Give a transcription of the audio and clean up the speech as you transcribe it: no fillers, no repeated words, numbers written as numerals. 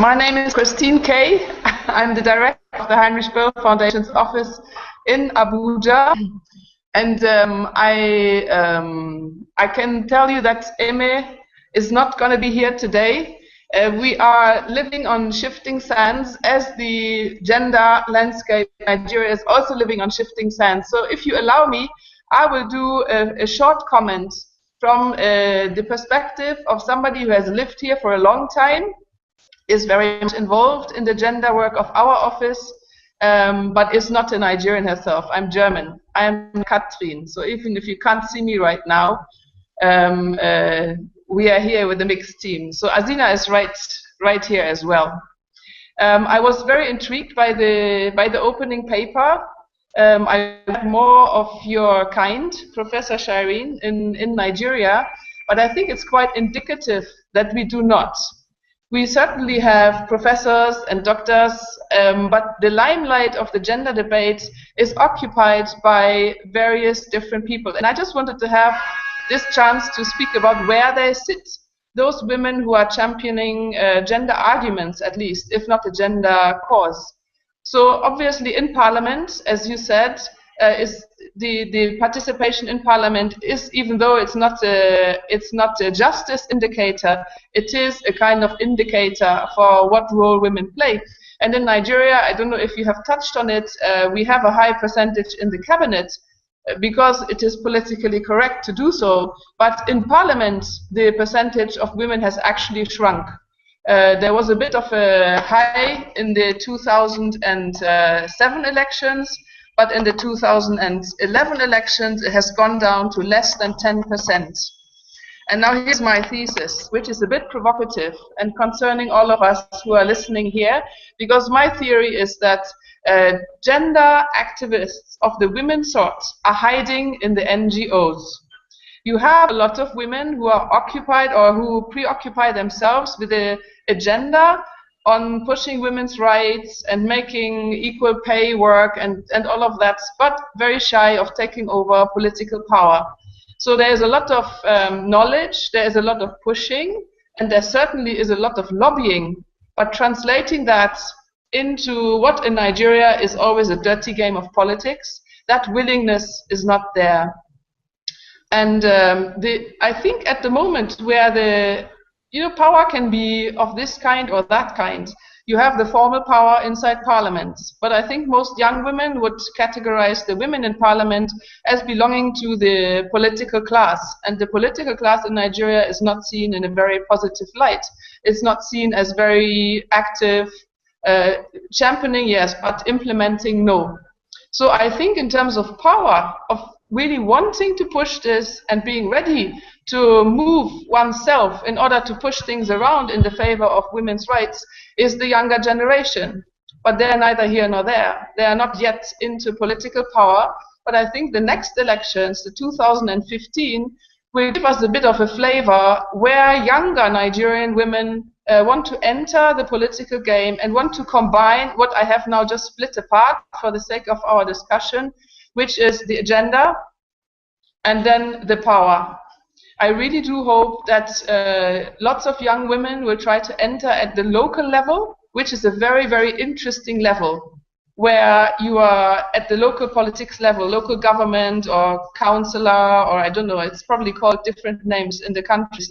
My name is Christine Kay. I'm the director of the Heinrich Böll Foundation's office in Abuja. And I can tell you that Eme is not going to be here today. We are living on shifting sands, as the gender landscape in Nigeria is also living on shifting sands. So if you allow me, I will do a short comment from the perspective of somebody who has lived here for a long time, is very much involved in the gender work of our office, but is not a Nigerian herself. I'm German. I'm Katrin. So even if you can't see me right now, we are here with a mixed team. So Azina is right here as well. I was very intrigued by the opening paper. I have more of your kind, Professor Shireen, in Nigeria, but I think it's quite indicative that we do not. We certainly have professors and doctors, but the limelight of the gender debate is occupied by various different people. And I just wanted to have this chance to speak about where they sit, those women who are championing gender arguments, at least, if not a gender cause. So obviously in Parliament, as you said, is the participation in Parliament is, even though it's not a justice indicator, it is a kind of indicator for what role women play. And in Nigeria, I don't know if you have touched on it, we have a high percentage in the cabinet because it is politically correct to do so. But in Parliament, the percentage of women has actually shrunk. There was a bit of a high in the 2007 elections, but in the 2011 elections, it has gone down to less than 10%. And now here's my thesis, which is a bit provocative and concerning all of us who are listening here, because my theory is that gender activists of the women's sort are hiding in the NGOs. You have a lot of women who are occupied or who preoccupy themselves with the agenda on pushing women's rights and making equal pay work and all of that, but very shy of taking over political power. So there is a lot of knowledge, there is a lot of pushing, and there certainly is a lot of lobbying, but translating that into what in Nigeria is always a dirty game of politics, that willingness is not there. And I think at the moment where the power can be of this kind or that kind, you have the formal power inside Parliament. But I think most young women would categorize the women in Parliament as belonging to the political class. And the political class in Nigeria is not seen in a very positive light. It's not seen as very active, championing, yes, but implementing, no. So I think in terms of power, of really wanting to push this and being ready to move oneself in order to push things around in the favor of women's rights is the younger generation. But they're neither here nor there. They are not yet into political power. But I think the next elections, the 2015, will give us a bit of a flavor where younger Nigerian women want to enter the political game and want to combine what I have now just split apart for the sake of our discussion, which is the agenda and then the power. I really do hope that lots of young women will try to enter at the local level, which is a very, very interesting level, where you are at the local politics level, local government or councillor, or I don't know, it's probably called different names in the countries.